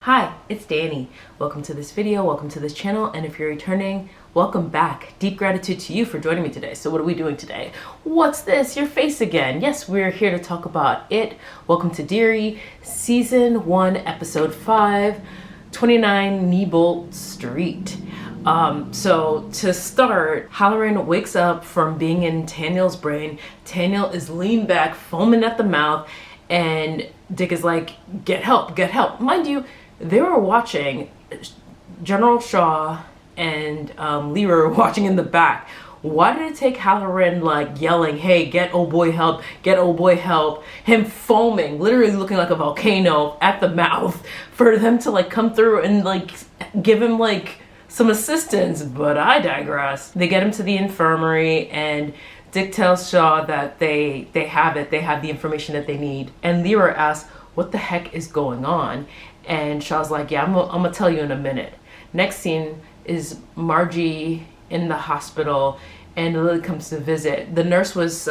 Hi, it's Danny. Welcome to this video, welcome to this channel, and if you're returning, welcome back. Deep gratitude to you for joining me today. So what are we doing today? What's this? Your face again. Yes, we're here to talk about it. Welcome to Derry, Season 1, Episode 5, 29 Noob Street. So to start, Halloran wakes up from being in Taniel's brain. Taniel is leaned back, foaming at the mouth, and Dick is like, get help, get help. Mind you, they were watching General Shaw and Leroy watching in the back. Why did it take Halloran like yelling, hey, get old boy help, get old boy help, him foaming, literally looking like a volcano at the mouth, for them to like come through and like give him like some assistance? But I digress. They get him to the infirmary and Dick tells Shaw that they have the information that they need. And Leroy asks, what the heck is going on? And Shaw's like, yeah, I'm gonna tell you in a minute. Next scene is Margie in the hospital and Lily comes to visit. The nurse was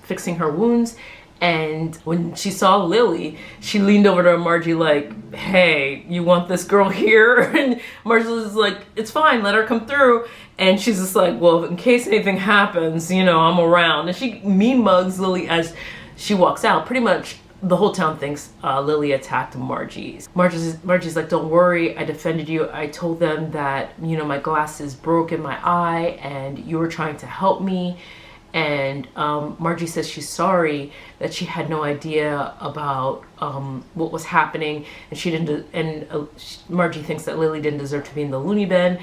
fixing her wounds, and when she saw Lily, she leaned over to Margie like, hey, you want this girl here? And Margie was like, it's fine, let her come through. And she's just like, well, in case anything happens, you know, I'm around. And she mean mugs Lily as she walks out. Pretty much the whole town thinks Lily attacked Margie's. Margie's like, don't worry, I defended you. I told them that, you know, my glasses broke in my eye and you were trying to help me. And Margie says she's sorry, that she had no idea about what was happening, and she didn't. And Margie thinks that Lily didn't deserve to be in the loony bin,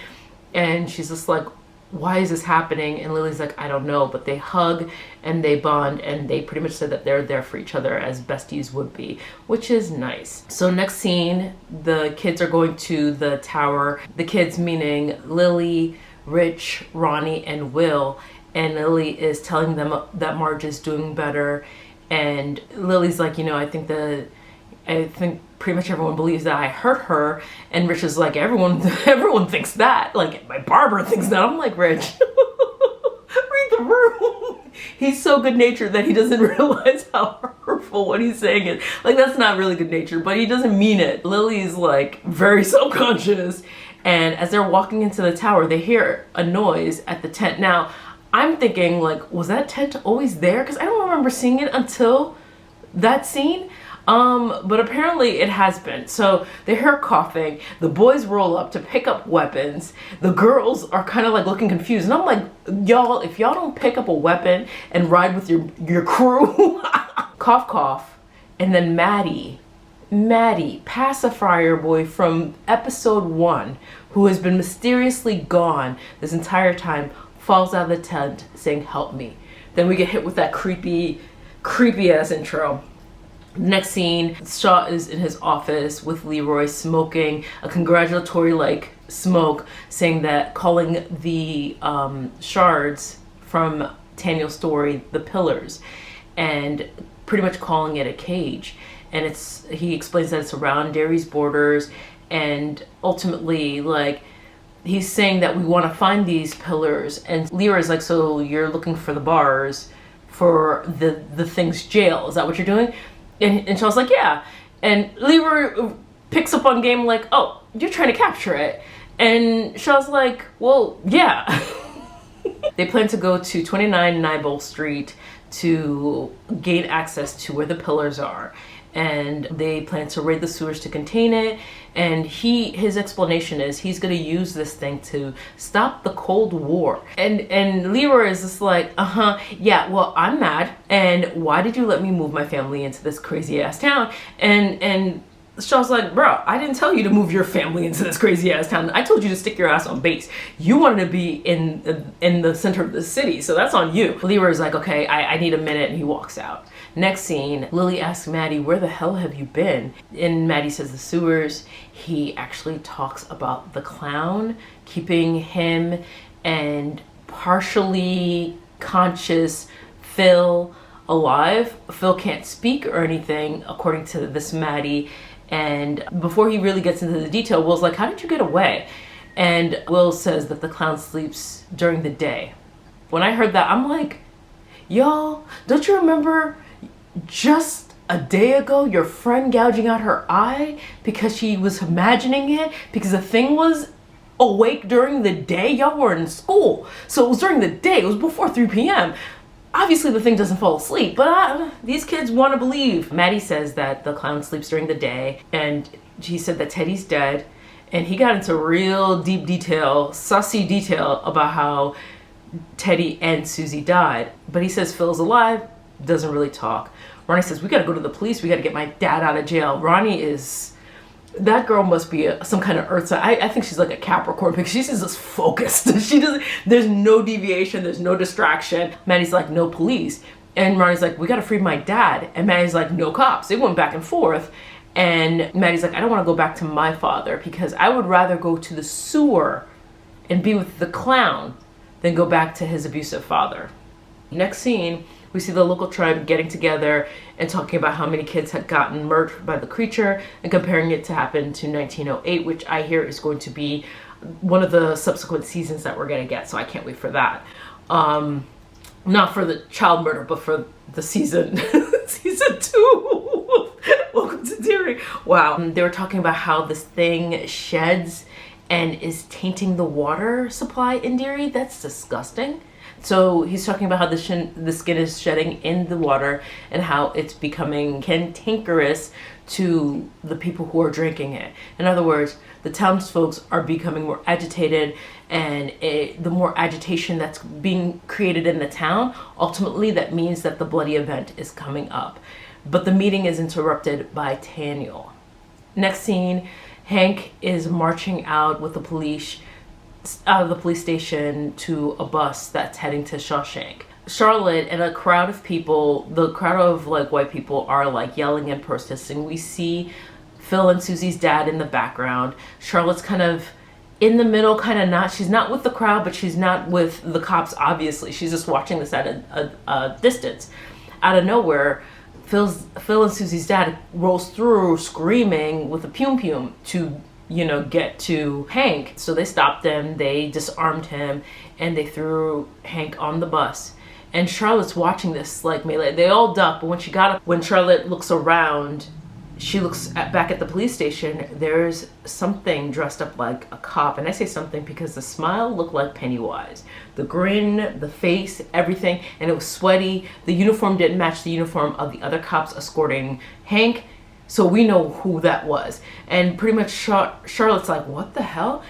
and she's just like, why is this happening? And Lily's like, I don't know, but they hug and they bond, and they pretty much said that they're there for each other as besties would be, which is nice. So next scene, the kids are going to the tower. The kids meaning Lily, Rich, Ronnie, and Will. And Lily is telling them that Marge is doing better. And Lily's like, you know, I think pretty much everyone believes that I hurt her. And Rich is like, everyone thinks that. Like, my barber thinks that. I'm like, Rich, read the room. He's so good natured that he doesn't realize how hurtful what he's saying is. Like, that's not really good natured, but he doesn't mean it. Lily's like very self-conscious. And as they're walking into the tower, they hear a noise at the tent. Now, I'm thinking, like, was that tent always there? Because I don't remember seeing it until that scene. But apparently it has been. So they hear coughing. The boys roll up to pick up weapons. The girls are kind of like looking confused. And I'm like, y'all, if y'all don't pick up a weapon and ride with your crew, cough, cough. And then Maddie, pacifier boy from episode 1, who has been mysteriously gone this entire time, falls out of the tent saying, help me. Then we get hit with that creepy ass intro. Next scene, Shaw is in his office with Leroy smoking a congratulatory like smoke, saying that, calling the shards from Taniel's story the pillars, and pretty much calling it a cage. And he explains that it's around Derry's borders, and ultimately, like, he's saying that we want to find these pillars. And Leroy's like, so you're looking for the bars for the thing's jail, is that what you're doing? And Shaw's like, yeah. And Leroy picks up on game like, oh, you're trying to capture it. And Shaw's like, well, yeah. They plan to go to 29 Noob Street to gain access to where the pillars are. And they plan to raid the sewers to contain it. And his explanation is he's gonna use this thing to stop the Cold War. And Leroy is just like, yeah, well, I'm mad. And why did you let me move my family into this crazy ass town? And Shaw's like, bro, I didn't tell you to move your family into this crazy ass town. I told you to stick your ass on base. You wanted to be in the center of the city, so that's on you. Leroy's like, okay, I need a minute, and he walks out. Next scene, Lily asks Maddie, where the hell have you been? And Maddie says the sewers. He actually talks about the clown keeping him and partially conscious Phil alive. Phil can't speak or anything, according to this Maddie. And before he really gets into the detail, Will's like, how did you get away? And Will says that the clown sleeps during the day. When I heard that, I'm like, y'all, don't you remember just a day ago, your friend gouging out her eye because she was imagining it because the thing was awake during the day. Y'all were in school, so it was during the day. It was before 3 p.m. Obviously, the thing doesn't fall asleep, but these kids want to believe. Maddie says that the clown sleeps during the day, and he said that Teddy's dead, and he got into real deep detail, sussy detail about how Teddy and Susie died. But he says Phil's alive, doesn't really talk. Ronnie says, we gotta go to the police, we gotta get my dad out of jail. Ronnie is, that girl must be some kind of earth sign. I think she's like a Capricorn because she's just focused. She doesn't, there's no deviation, there's no distraction. Maddie's like, no police. And Ronnie's like, we gotta free my dad. And Maddie's like, no cops. They went back and forth. And Maddie's like, I don't wanna go back to my father because I would rather go to the sewer and be with the clown than go back to his abusive father. Next scene, we see the local tribe getting together and talking about how many kids had gotten murdered by the creature and comparing it to happen to 1908, which I hear is going to be one of the subsequent seasons that we're gonna get, so I can't wait for that. Not for the child murder, but for the season, season 2. Welcome to Derry. Wow. They were talking about how this thing sheds and is tainting the water supply in Derry. That's disgusting. So he's talking about how the skin is shedding in the water and how it's becoming cantankerous to the people who are drinking it. In other words, the townsfolk are becoming more agitated, and the more agitation that's being created in the town, ultimately that means that the bloody event is coming up. But the meeting is interrupted by Taniel. Next scene, Hank is marching out with the police out of the police station to a bus that's heading to Shawshank. Charlotte and a crowd of people, the crowd of like white people, are like yelling and protesting. We see Phil and Susie's dad in the background. Charlotte's kind of in the middle, kind of not. She's not with the crowd, but she's not with the cops, obviously. She's just watching this at a distance. Out of nowhere, Phil and Susie's dad rolls through screaming with a pum-pum to, you know, get to Hank. So they stopped him, they disarmed him, and they threw Hank on the bus. And Charlotte's watching this like melee. They all duck, but when Charlotte looks around, she looks back at the police station. There's something dressed up like a cop. And I say something because the smile looked like Pennywise. The grin, the face, everything, and it was sweaty. The uniform didn't match the uniform of the other cops escorting Hank. So we know who that was. And pretty much Charlotte's like, what the hell?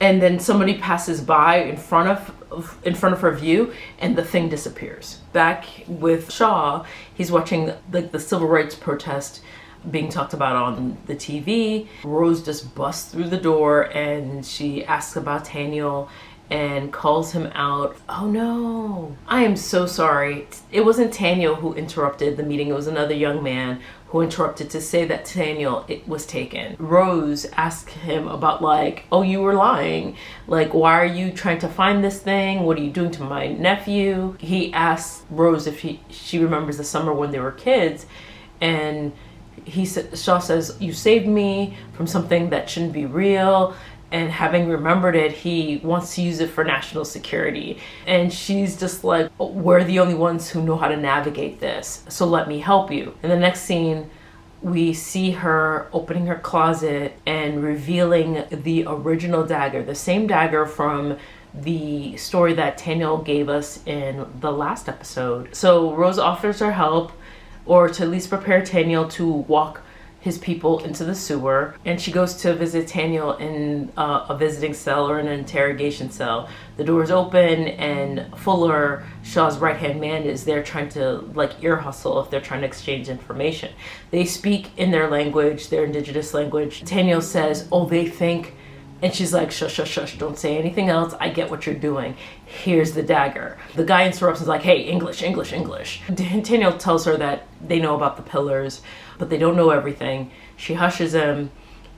And then somebody passes by in front of her view, and the thing disappears. Back with Shaw, he's watching like the civil rights protest being talked about on the TV. Rose just busts through the door and she asks about Taniel and calls him out. Oh no, I am so sorry. It wasn't Taniel who interrupted the meeting. It was another young man who interrupted to say that Taniel was taken. Rose asked him about like, oh, you were lying. Like, why are you trying to find this thing? What are you doing to my nephew? He asked Rose if she remembers the summer when they were kids, and Shaw says, you saved me from something that shouldn't be real. And having remembered it, he wants to use it for national security. And she's just like, we're the only ones who know how to navigate this, so let me help you. In the next scene, we see her opening her closet and revealing the original dagger, the same dagger from the story that Taniel gave us in the last episode. So Rose offers her help, or to at least prepare Taniel to walk his people into the sewer, and she goes to visit Taniel in a visiting cell or an interrogation cell. The door's open and Fuller, Shaw's right-hand man, is there trying to like ear hustle if they're trying to exchange information. They speak in their language, their indigenous language. Taniel says, oh, they think, and she's like, shush, shush, shush, don't say anything else. I get what you're doing. Here's the dagger. The guy interrupts and is like, hey, English, English, English. Taniel tells her that they know about the pillars, but they don't know everything. She hushes him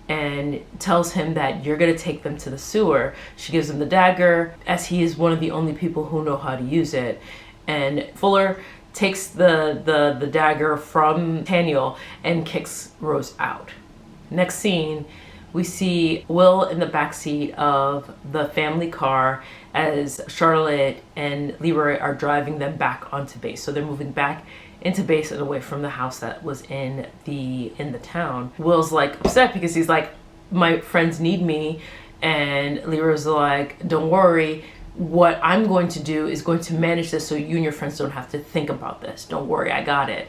and tells him that you're gonna take them to the sewer. She gives him the dagger, as he is one of the only people who know how to use it. And Fuller takes the dagger from Taniel and kicks Rose out. Next scene, we see Will in the backseat of the family car as Charlotte and Leroy are driving them back onto base. So they're moving back into Basin away from the house that was in the town. Will's like upset because he's like, my friends need me, and Leroy's like, don't worry, what I'm going to do is going to manage this so you and your friends don't have to think about this. Don't worry, I got it.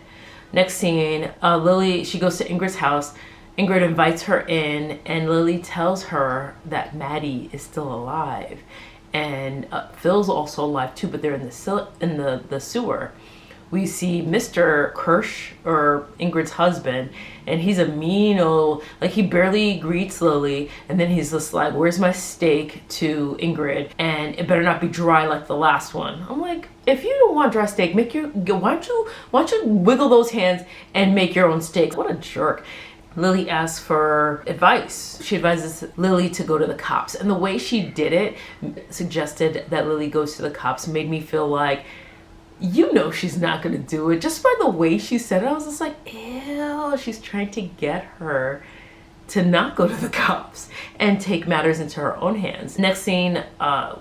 Next scene, Lily, she goes to Ingrid's house. Ingrid invites her in, and Lily tells her that Maddie is still alive, and Phil's also alive too, but they're in the sewer. We see Mr. Kirsch, or Ingrid's husband, and he's a mean old, like, he barely greets Lily, and then he's just like, where's my steak, to Ingrid, and it better not be dry like the last one. I'm like, if you don't want dry steak, why don't you wiggle those hands and make your own steak? What a jerk. Lily asks for advice. She advises Lily to go to the cops, and the way she did it suggested that Lily goes to the cops, made me feel like, you know, she's not gonna do it. Just by the way she said it, I was just like, ew, she's trying to get her to not go to the cops and take matters into her own hands. Next scene,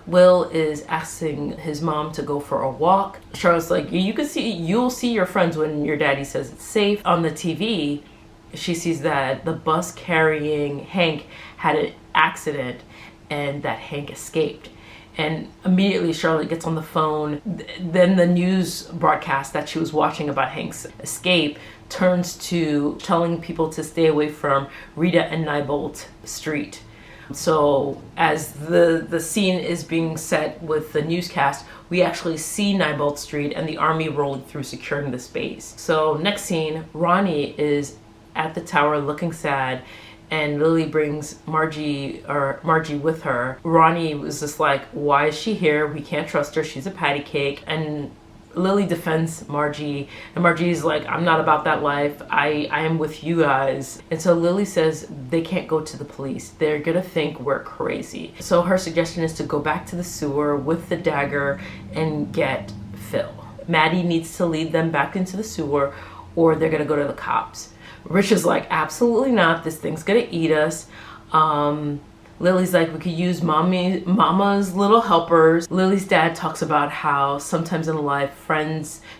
Will is asking his mom to go for a walk. Charlotte's like, you'll see your friends when your daddy says it's safe. On the TV, she sees that the bus carrying Hank had an accident and that Hank escaped. And immediately Charlotte gets on the phone. Then the news broadcast that she was watching about Hank's escape turns to telling people to stay away from Rita and Neibolt Street. So as the scene is being set with the newscast, we actually see Neibolt Street and the army rolling through, securing the space. So next scene, Ronnie is at the tower looking sad, and Lily brings Margie with her. Ronnie was just like, why is she here? We can't trust her. She's a patty cake. And Lily defends Margie, and Margie's like, I'm not about that life. I am with you guys. And so Lily says they can't go to the police. They're gonna think we're crazy. So her suggestion is to go back to the sewer with the dagger and get Phil. Maddie needs to lead them back into the sewer, or they're gonna go to the cops. Rich is like, absolutely not. This thing's gonna eat us. Lily's like, we could use mama's little helpers. Lily's dad talks about how sometimes in life,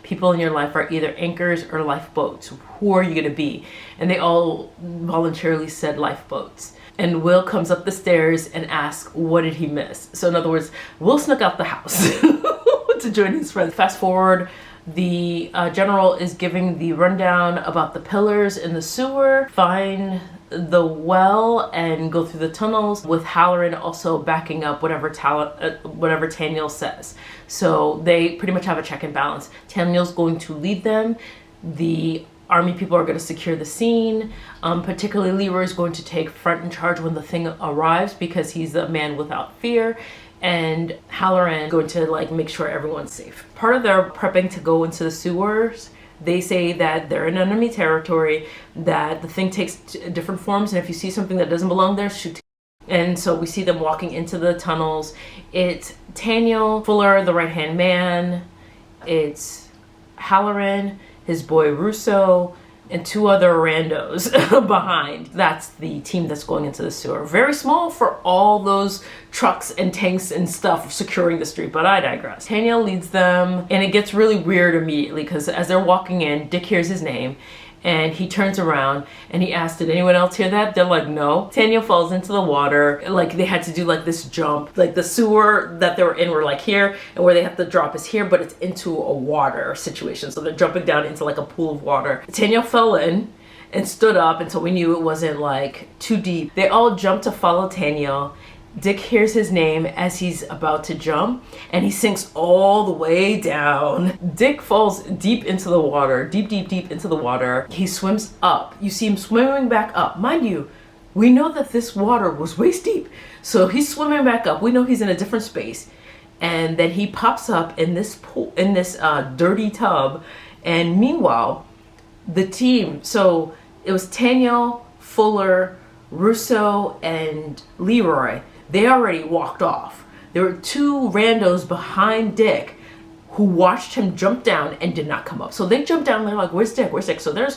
people in your life are either anchors or lifeboats. Who are you gonna be? And they all voluntarily said lifeboats. And Will comes up the stairs and asks, what did he miss? So in other words, Will snuck out the house to join his friends. Fast forward, the general is giving the rundown about the pillars in the sewer, find the well, and go through the tunnels, with Halloran also backing up whatever Taniel says. So they pretty much have a check and balance. Taniel's going to lead them. The army people are going to secure the scene. Particularly Leroy is going to take front and charge when the thing arrives, because he's a man without fear. And Halloran going to like make sure everyone's safe. Part of their prepping to go into the sewers, they say that they're in enemy territory, that the thing takes different forms, and if you see something that doesn't belong there, shoot. And so we see them walking into the tunnels. It's Taniel, Fuller, the right-hand man. It's Halloran, his boy Russo, and two other randos behind. That's the team that's going into the sewer. Very small for all those trucks and tanks and stuff securing the street, but I digress. Taniel leads them, and it gets really weird immediately, because as they're walking in, Dick hears his name, and he turns around and he asks, did anyone else hear that? They're like, no. Taniel falls into the water. Like, they had to do like this jump. Like, the sewer that they were in were like here, and where they have to drop is here, but it's into a water situation. So they're jumping down into like a pool of water. Taniel fell in and stood up until we knew it wasn't like too deep. They all jumped to follow Taniel. Dick hears his name as he's about to jump, and he sinks all the way down. Dick falls deep into the water, deep into the water. He swims up. You see him swimming back up. Mind you, we know that this water was waist deep. So he's swimming back up. We know he's in a different space. And then he pops up in this pool, in this dirty tub. And meanwhile, the team, so it was Taniel, Fuller, Russo, and Leroy. They already walked off. There were two randos behind Dick who watched him jump down and did not come up. So they jumped down and they're like, where's Dick? Where's Dick? So they're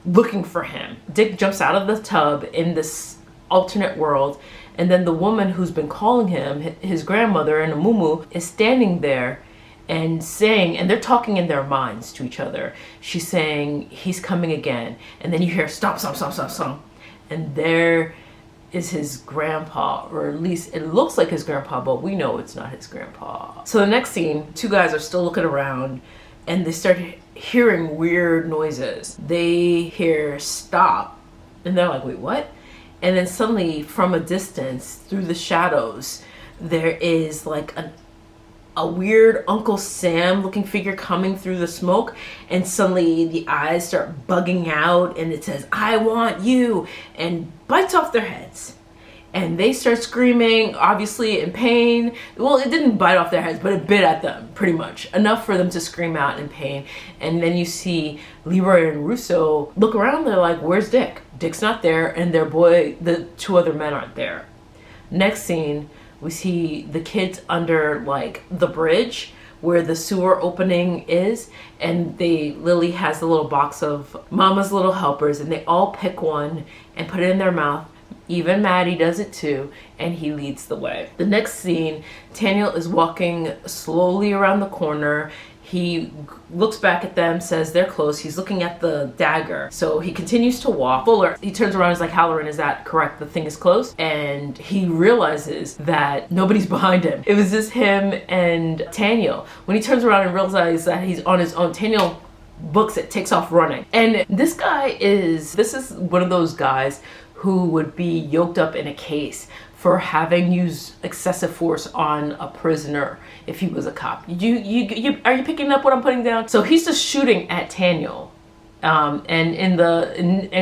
looking for him. Dick jumps out of the tub in this alternate world, and then the woman who's been calling him, his grandmother and a muumuu, is standing there, and saying, and they're talking in their minds to each other. She's saying, he's coming again. And then you hear stomp, stomp, stomp, stomp, stomp. And there is his grandpa, or at least it looks like his grandpa, but we know it's not his grandpa. So the next scene, two guys are still looking around and they start hearing weird noises. They hear stop and they're like, wait, what? And then suddenly from a distance through the shadows, there is like a weird Uncle Sam looking figure coming through the smoke, and suddenly the eyes start bugging out and it says, I want you, and bites off their heads. And they start screaming, obviously in pain. Well, it didn't bite off their heads, but it bit at them, pretty much. Enough for them to scream out in pain. And then you see Leroy and Russo look around, they're like, where's Dick? Dick's not there, and their boy, the two other men aren't there. Next scene, we see the kids under like the bridge where the sewer opening is, and Lily has a little box of Mama's Little Helpers, and they all pick one and put it in their mouth. Even Maddie does it too, and he leads the way. The next scene, Daniel is walking slowly around the corner. He looks back at them, says they're close. He's looking at the dagger. So he continues to walk. Fuller, he turns around and is like, Halloran, is that correct? The thing is close? And he realizes that nobody's behind him. It was just him and Daniel. When he turns around and realizes that he's on his own, Daniel books it, takes off running. And this is one of those guys who would be yoked up in a case for having used excessive force on a prisoner if he was a cop. Are you picking up what I'm putting down? So he's just shooting at Daniel, and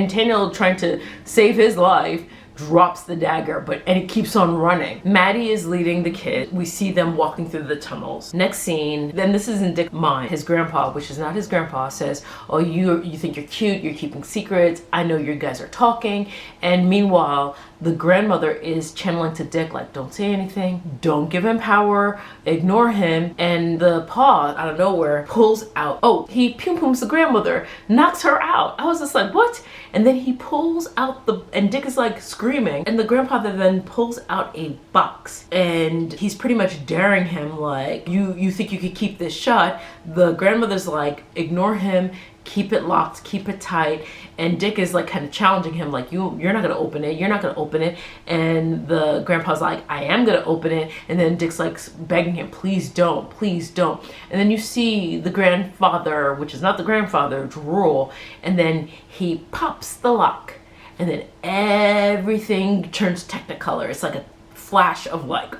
Daniel, trying to save his life, drops the dagger, and it keeps on running. Maddie is leading the kid. We see them walking through the tunnels. Next scene, then this is in Dick's mind. His grandpa, which is not his grandpa, says, oh, you think you're cute, you're keeping secrets, I know you guys are talking. And meanwhile, the grandmother is channeling to Dick, like, don't say anything, don't give him power, ignore him. And the paw, out of nowhere, pulls out, oh, he pum-pums the grandmother, knocks her out. I was just like, what? And then he pulls out and Dick is like screaming, and the grandfather then pulls out a box, and he's pretty much daring him, like, you think you could keep this shut? The grandmother's like, ignore him, keep it locked, keep it tight. And Dick is like kind of challenging him, like, you're not gonna open it, you're not gonna open it. And the grandpa's like, I am gonna open it. And then Dick's like begging him, please don't, please don't. And then you see the grandfather, which is not the grandfather, drool, and then he pops the lock, and then everything turns technicolor. It's like a flash of like,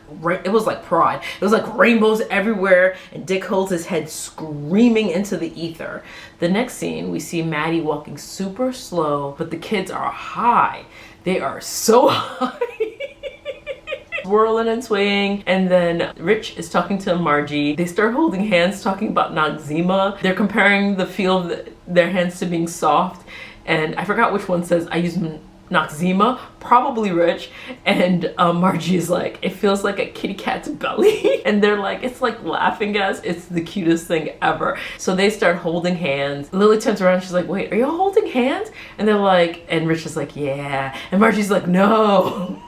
it was like pride. It was like rainbows everywhere, and Dick holds his head screaming into the ether. The next scene, we see Maddie walking super slow, but the kids are high. They are so high. Swirling and swaying. And then Rich is talking to Margie. They start holding hands, talking about Noxzema. They're comparing the feel of their hands to being soft. And I forgot which one says, I use Noxzema, probably Rich. And Margie is like, it feels like a kitty cat's belly. And they're like, it's like laughing at us. It's the cutest thing ever. So they start holding hands. Lily turns around, she's like, wait, are you holding hands? And they're like, and Rich is like, yeah. And Margie's like, no.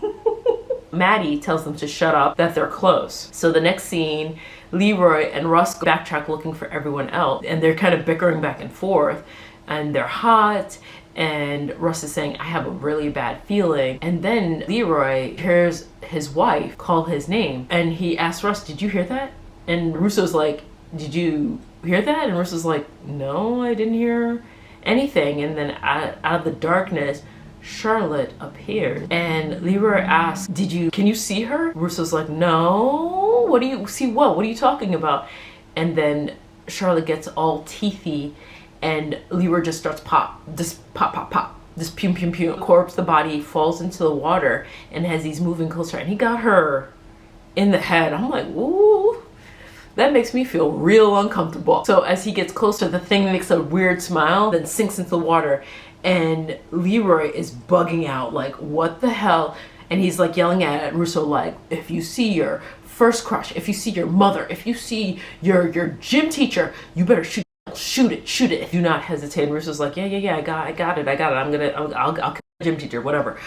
Maddie tells them to shut up, that they're close. So the next scene, Leroy and Russ backtrack looking for everyone else, and they're kind of bickering back and forth, and they're hot. And Russ is saying, I have a really bad feeling. And then Leroy hears his wife call his name, and he asks Russ, did you hear that? And Russo's like, did you hear that? And Russo's like, no, I didn't hear anything. And then out of the darkness, Charlotte appeared, and Leroy asks, can you see her? Russo's like, no. What do you see? What are you talking about? And then Charlotte gets all teethy, and Leroy just starts pop, just pum pum pum. Corpse, the body falls into the water, and as he's moving closer, and he got her in the head. I'm like, ooh, that makes me feel real uncomfortable. So as he gets closer, the thing makes a weird smile, then sinks into the water, and Leroy is bugging out, like, what the hell? And he's like yelling at Russo, like, if you see your first crush, if you see your mother, if you see your gym teacher, you better shoot it. Do not hesitate. And Russo's like, yeah, I got it. I'll kill gym teacher, whatever.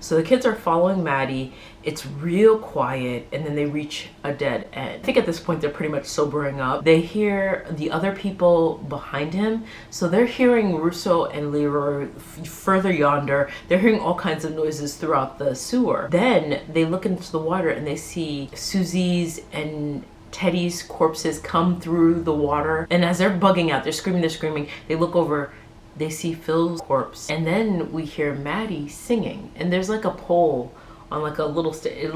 So the kids are following Maddie. It's real quiet, and then they reach a dead end. I think at this point they're pretty much sobering up. They hear the other people behind him, so they're hearing Russo and Leroy further yonder. They're hearing all kinds of noises throughout the sewer. Then they look into the water and they see Susie's and Teddy's corpses come through the water. And as they're bugging out, they're screaming, they look over, they see Phil's corpse. And then we hear Maddie singing, and there's like a pole on like a little it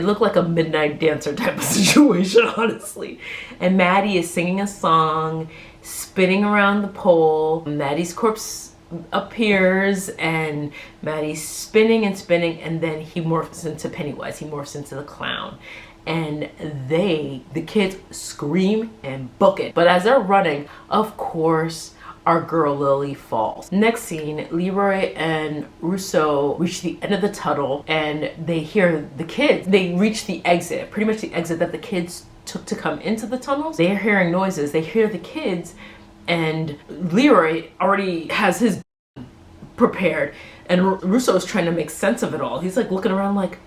looked like a midnight dancer type of situation, honestly. And Maddie is singing a song, spinning around the pole. Maddie's corpse appears, and Maddie's spinning and spinning, and then he morphs into Pennywise. He morphs into the clown. And the kids scream and book it. But as they're running, of course, our girl Lily falls. Next scene, Leroy and Russo reach the end of the tunnel, and they hear the kids. They reach the exit, pretty much the exit that the kids took to come into the tunnels. They are hearing noises. They hear the kids, and Leroy already has his prepared, and Russo is trying to make sense of it all. He's like looking around like,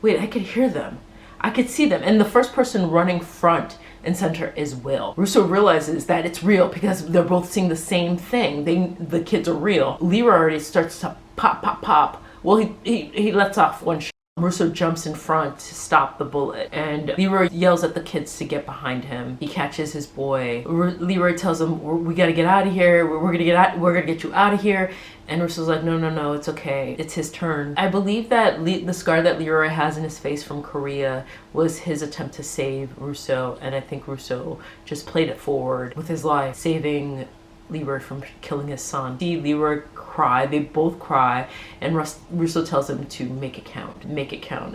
wait, I could hear them. I could see them. And the first person running front and center is Will. Russo realizes that it's real because they're both seeing the same thing. The kids are real. Leroy already starts to pop. Well, he lets off one shot. Russo jumps in front to stop the bullet, and Leroy yells at the kids to get behind him. He catches his boy. Leroy tells him, we gotta get out of here. We're gonna get you out of here. And Russo's like, no, it's okay. It's his turn. I believe that the scar that Leroy has in his face from Korea was his attempt to save Russo, and I think Russo just played it forward with his life, saving Leroy from killing his son. See Leroy cry, they both cry, and Russo tells him to make it count.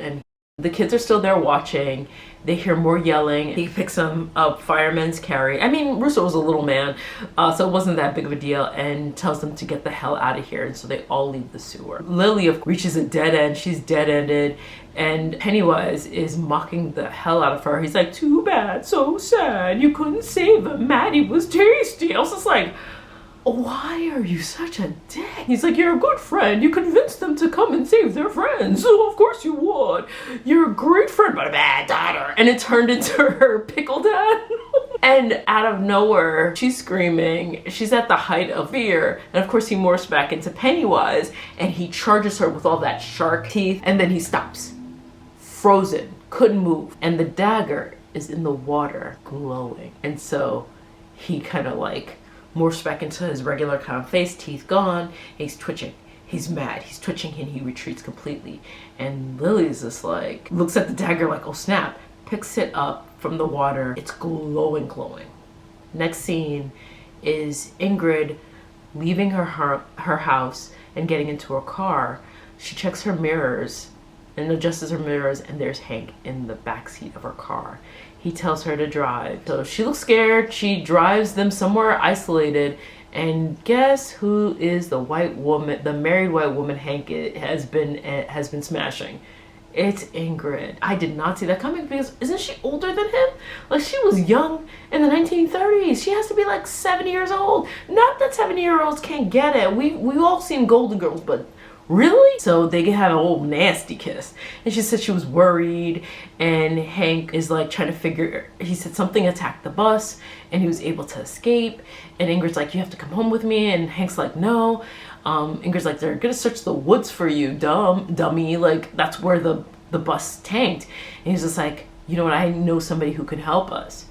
And the kids are still there watching. They hear more yelling. He picks them up, fireman's carry. I mean, Russo was a little man, so it wasn't that big of a deal, and tells them to get the hell out of here. And so they all leave the sewer. Lily reaches a dead end. She's dead-ended, and Pennywise is mocking the hell out of her. He's like, too bad, so sad, you couldn't save them. Maddie was tasty. I was just like, why are you such a dick? He's like, you're a good friend. You convinced them to come and save their friends. So of course you would. You're a great friend, but a bad daughter. And it turned into her pickle dad. And out of nowhere, she's screaming. She's at the height of fear. And of course he morphs back into Pennywise, and he charges her with all that shark teeth. And then he stops. Frozen. Couldn't move. And the dagger is in the water, glowing. And so he kind of like morphs back into his regular kind of face, teeth gone. He's twitching. He's mad. He's twitching, and he retreats completely. And Lily's just like, looks at the dagger like, oh snap. Picks it up from the water. It's glowing. Next scene is Ingrid leaving her house and getting into her car. She checks her mirrors and adjusts her mirrors, and there's Hank in the backseat of her car. He tells her to drive. So she looks scared. She drives them somewhere isolated. And guess who is the white woman, the married white woman Hank has been smashing? It's Ingrid. I did not see that coming because isn't she older than him? Like, she was young in the 1930s. She has to be like 70 years old. Not that 70-year-olds can't get it. We all seen Golden Girls, but really? So they have an old nasty kiss. And she said she was worried, and Hank is like trying to figure, he said something attacked the bus and he was able to escape. And Ingrid's like, you have to come home with me. And Hank's like, no. Ingrid's like, they're gonna search the woods for you, dummy. Like, that's where the bus tanked. And he's just like, you know what? I know somebody who can help us.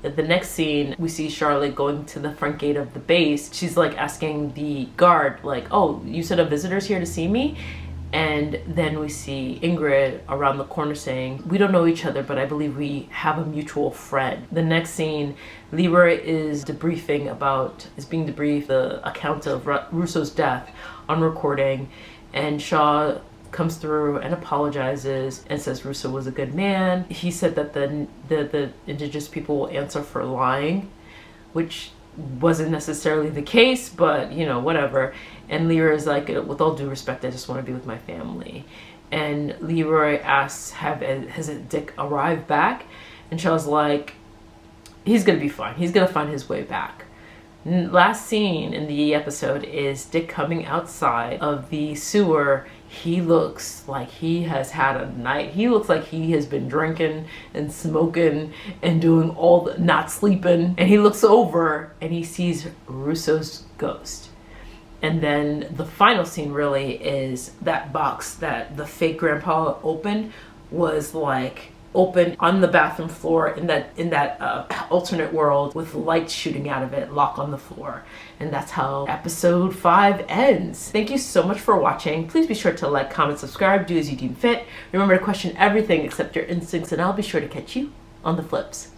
At the next scene, we see Charlotte going to the front gate of the base. She's like asking the guard, like, oh, you said a visitor's here to see me? And then we see Ingrid around the corner saying, we don't know each other, but I believe we have a mutual friend. The next scene, Leroy is being debriefed the account of Russo's death on recording, and Shaw comes through and apologizes and says Russo was a good man. He said that the indigenous people will answer for lying, which wasn't necessarily the case, but you know, whatever. And Leroy is like, with all due respect, I just want to be with my family. And Leroy asks, has Dick arrived back? And Shaw's like, he's gonna be fine. He's gonna find his way back. Last scene in the episode is Dick coming outside of the sewer. He looks like he has had a night. He looks like he has been drinking and smoking and doing all the not sleeping. And he looks over and he sees Russo's ghost. And then the final scene really is that box that the fake grandpa opened was like open on the bathroom floor in that alternate world with lights shooting out of it, lock on the floor. And that's how episode 5 ends. Thank you so much for watching. Please be sure to like, comment, subscribe, do as you deem fit. Remember to question everything except your instincts, and I'll be sure to catch you on the flips.